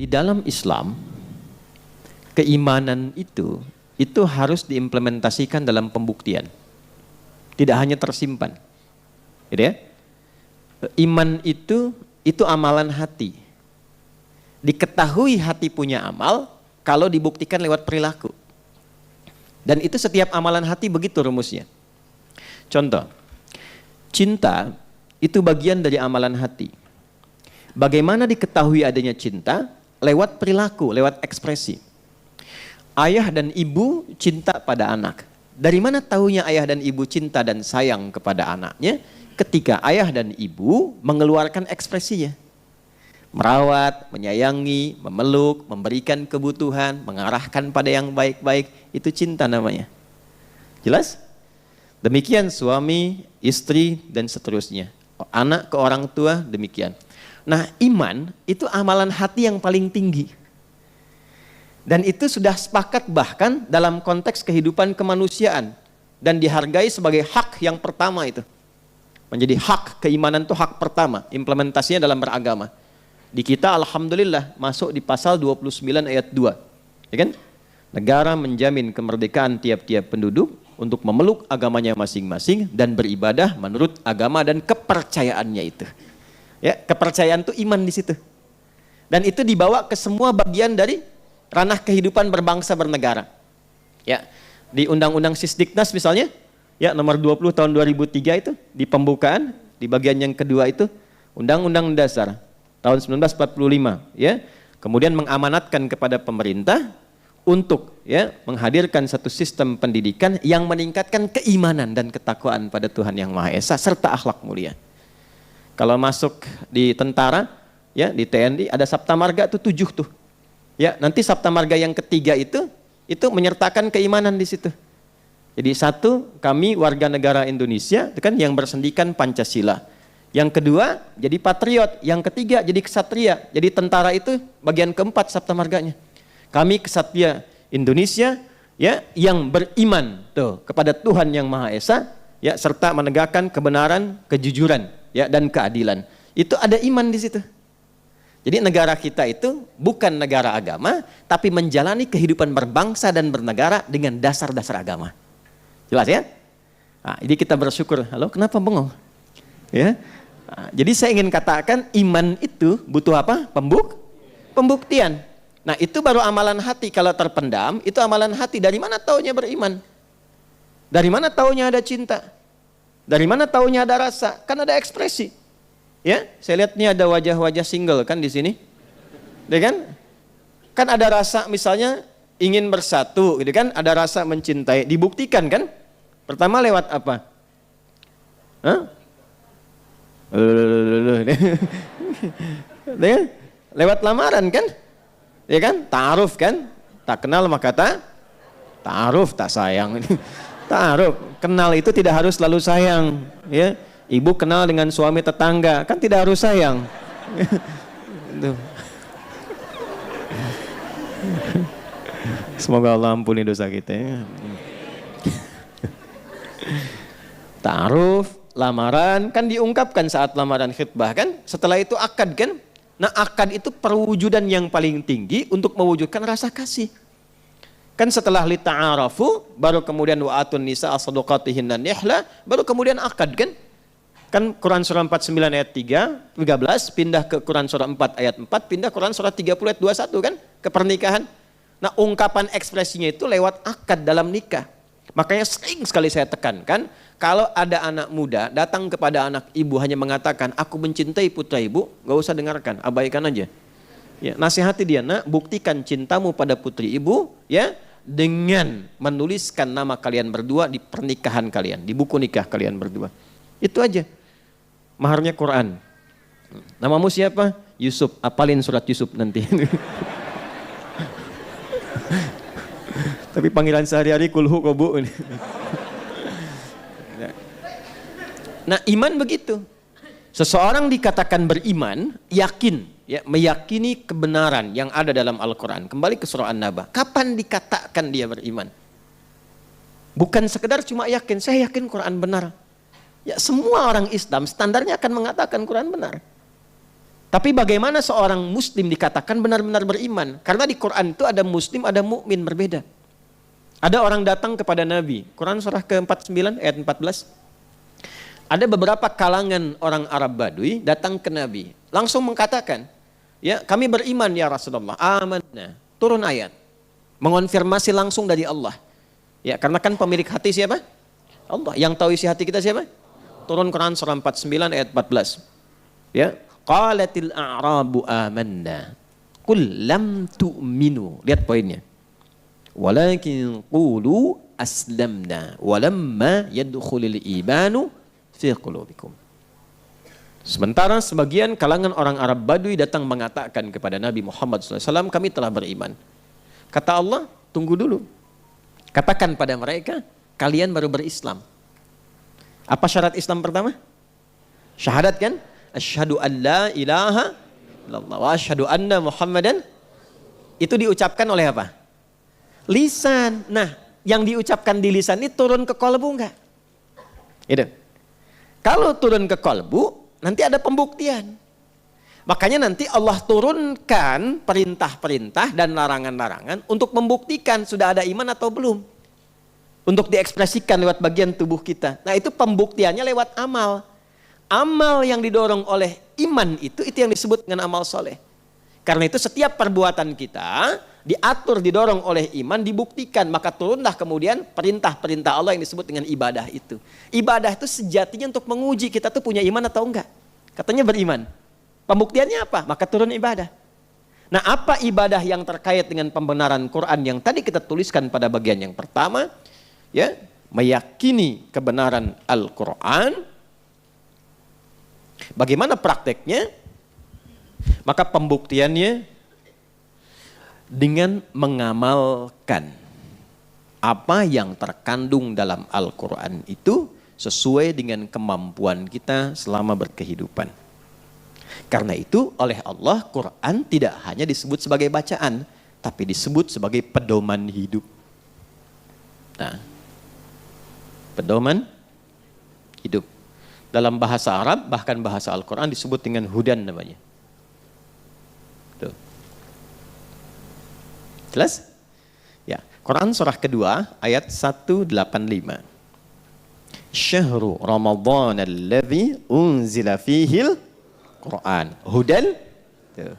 di dalam Islam, keimanan itu harus diimplementasikan dalam pembuktian. Tidak hanya tersimpan. Gitu ya? Iman itu amalan hati. Diketahui hati punya amal kalau dibuktikan lewat perilaku. Dan itu setiap amalan hati begitu rumusnya. Contoh, cinta itu bagian dari amalan hati. Bagaimana diketahui adanya cinta? Lewat perilaku, lewat ekspresi. Ayah dan ibu cinta pada anak. Dari mana tahunya ayah dan ibu cinta dan sayang kepada anaknya? Ketika ayah dan ibu mengeluarkan ekspresinya. Merawat, menyayangi, memeluk, memberikan kebutuhan, mengarahkan pada yang baik-baik, itu cinta namanya. Jelas? Demikian suami, istri, dan seterusnya. Anak ke orang tua, demikian. Nah, iman itu amalan hati yang paling tinggi. Dan itu sudah sepakat bahkan dalam konteks kehidupan kemanusiaan. Dan dihargai sebagai hak yang pertama itu. Menjadi hak, keimanan itu hak pertama. Implementasinya dalam beragama. Di kita alhamdulillah masuk di pasal 29 ayat 2. Ya kan? Negara menjamin kemerdekaan tiap-tiap penduduk untuk memeluk agamanya masing-masing dan beribadah menurut agama dan kepercayaannya itu. Ya, kepercayaan itu iman di situ. Dan itu dibawa ke semua bagian dari ranah kehidupan berbangsa bernegara. Ya, di Undang-Undang Sisdiknas misalnya, ya nomor 20 tahun 2003 itu di pembukaan, di bagian yang kedua itu Undang-Undang Dasar tahun 1945, ya. Kemudian mengamanatkan kepada pemerintah untuk ya menghadirkan satu sistem pendidikan yang meningkatkan keimanan dan ketakwaan pada Tuhan Yang Maha Esa serta akhlak mulia. Kalau masuk di tentara, ya di TNI ada Sabta Marga tuh 7 tuh. Ya, nanti Sabta Marga yang ketiga itu menyertakan keimanan di situ. Jadi satu, kami warga negara Indonesia itu kan yang bersendikan Pancasila. Yang kedua, jadi patriot. Yang ketiga, jadi kesatria. Jadi tentara itu bagian keempat Sabta Marganya. Kami kesatria Indonesia ya yang beriman tuh kepada Tuhan Yang Maha Esa ya serta menegakkan kebenaran, kejujuran ya dan keadilan. Itu ada iman di situ. Jadi negara kita itu bukan negara agama, tapi menjalani kehidupan berbangsa dan bernegara dengan dasar-dasar agama. Jelas ya? Nah, jadi kita bersyukur. Halo, kenapa bengong? Ya. Nah, jadi saya ingin katakan iman itu butuh apa? Pembuktian. Nah, itu baru amalan hati. Kalau terpendam, itu amalan hati. Dari mana taunya beriman? Dari mana taunya ada cinta? Dari mana taunya ada rasa? Kan ada ekspresi. Ya, saya lihat ini ada wajah-wajah single kan di sini. Ya kan? Kan ada rasa misalnya ingin bersatu, gitu kan? Ada rasa mencintai, dibuktikan kan? Pertama lewat apa? Hah? Lewat lamaran kan? Ya kan? Ta'aruf kan? Tak kenal maka ta'aruf, tak sayang. Ta'aruf, kenal itu tidak harus selalu sayang, ya. Ibu kenal dengan suami tetangga, kan tidak harus sayang. Semoga Allah ampuni dosa kita ya. Ta'aruf, lamaran kan diungkapkan saat lamaran khitbah kan, setelah itu akad kan. Nah akad itu perwujudan yang paling tinggi untuk mewujudkan rasa kasih. Kan setelah lita'arafu baru kemudian wa'atun nisa as-sadaqatihinna nihla, baru kemudian akad kan. Kan Quran surah 49 ayat 13 pindah ke Quran surah 4 ayat 4 pindah Quran surah 30 ayat 21 kan ke pernikahan. Nah ungkapan ekspresinya itu lewat akad dalam nikah. Makanya sering sekali saya tekankan, kalau ada anak muda datang kepada anak ibu hanya mengatakan, aku mencintai putra ibu, gak usah dengarkan, abaikan aja. Ya, nasihati dia, nak, buktikan cintamu pada putri ibu, ya, dengan menuliskan nama kalian berdua di pernikahan kalian, di buku nikah kalian berdua. Itu aja. Maharnya Quran. Namamu siapa? Yusuf. Apalin surat Yusuf nanti. Tapi panggilan sehari-hari kulhu kobu. Nah iman begitu. Seseorang dikatakan beriman, yakin, ya, meyakini kebenaran yang ada dalam Al-Quran. Kembali ke surah An-Naba. Kapan dikatakan dia beriman? Bukan sekedar cuma yakin, saya yakin Quran benar. Ya semua orang Islam standarnya akan mengatakan Quran benar. Tapi bagaimana seorang muslim dikatakan benar-benar beriman? Karena di Quran itu ada muslim, ada mukmin, berbeda. Ada orang datang kepada Nabi. Quran surah ke-49 ayat 14. Ada beberapa kalangan orang Arab Badui datang ke Nabi. Langsung mengatakan, ya, kami beriman ya Rasulullah. Amanna. Turun ayat. Mengonfirmasi langsung dari Allah. Ya, karena kan pemilik hati siapa? Allah. Yang tahu isi hati kita siapa? Turun Quran surah 49 ayat 14. Ya. Qalatil a'rabu amanna. Qul lam tu'minu. Lihat poinnya. Walakin qulu aslamna walamma yadkhulul imanu fi qulubikum. Sementara sebagian kalangan orang Arab Badui datang mengatakan kepada Nabi Muhammad SAW, kami telah beriman. Kata Allah, tunggu dulu. Katakan pada mereka, kalian baru berislam. Apa syarat Islam pertama? Syahadat kan? Asyhadu an la ilaha illallah wa asyhadu anna Muhammadan. Itu diucapkan oleh apa? Lisan. Nah, yang diucapkan di lisan ini turun ke kolbu enggak? Itu. Kalau turun ke kolbu, nanti ada pembuktian. Makanya nanti Allah turunkan perintah-perintah dan larangan-larangan untuk membuktikan sudah ada iman atau belum. Untuk diekspresikan lewat bagian tubuh kita. Nah, itu pembuktiannya lewat amal. Amal yang didorong oleh iman itu yang disebut dengan amal soleh. Karena itu setiap perbuatan kita diatur, didorong oleh iman, dibuktikan. Maka turunlah kemudian perintah-perintah Allah yang disebut dengan ibadah itu. Ibadah itu sejatinya untuk menguji kita tuh punya iman atau enggak. Katanya beriman. Pembuktiannya apa? Maka turun ibadah. Nah, apa ibadah yang terkait dengan pembenaran Quran yang tadi kita tuliskan pada bagian yang pertama? Ya, meyakini kebenaran Al-Quran. Bagaimana prakteknya? Maka pembuktiannya dengan mengamalkan apa yang terkandung dalam Al-Quran itu sesuai dengan kemampuan kita selama berkehidupan. Karena itu oleh Allah Quran tidak hanya disebut sebagai bacaan, tapi disebut sebagai pedoman hidup. Nah, pedoman hidup. Dalam bahasa Arab, bahkan bahasa Al-Quran disebut dengan hudan namanya. Tuh. Jelas? Ya, Quran surah kedua ayat 185. Syahru Ramadhan alladzi unzila fihil Quran. Hudan. Tuh.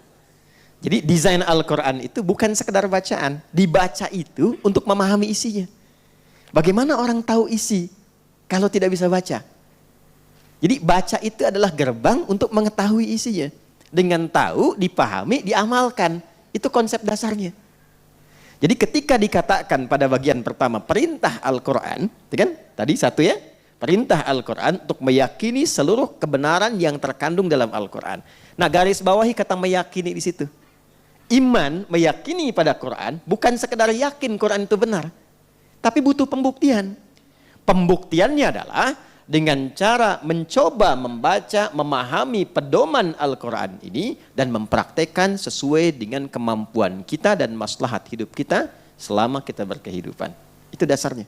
Jadi desain Al-Quran itu bukan sekedar bacaan. Dibaca itu untuk memahami isinya. Bagaimana orang tahu isi kalau tidak bisa baca? Jadi baca itu adalah gerbang untuk mengetahui isinya. Dengan tahu, dipahami, diamalkan. Itu konsep dasarnya. Jadi ketika dikatakan pada bagian pertama perintah Al-Quran, kan? Tadi satu ya, perintah Al-Quran untuk meyakini seluruh kebenaran yang terkandung dalam Al-Quran. Nah, garis bawahi kata meyakini di situ. Iman meyakini pada Quran bukan sekedar yakin Quran itu benar, tapi butuh pembuktian. Pembuktiannya adalah dengan cara mencoba membaca, memahami pedoman Al-Quran ini dan mempraktekkan sesuai dengan kemampuan kita dan maslahat hidup kita selama kita berkehidupan. Itu dasarnya.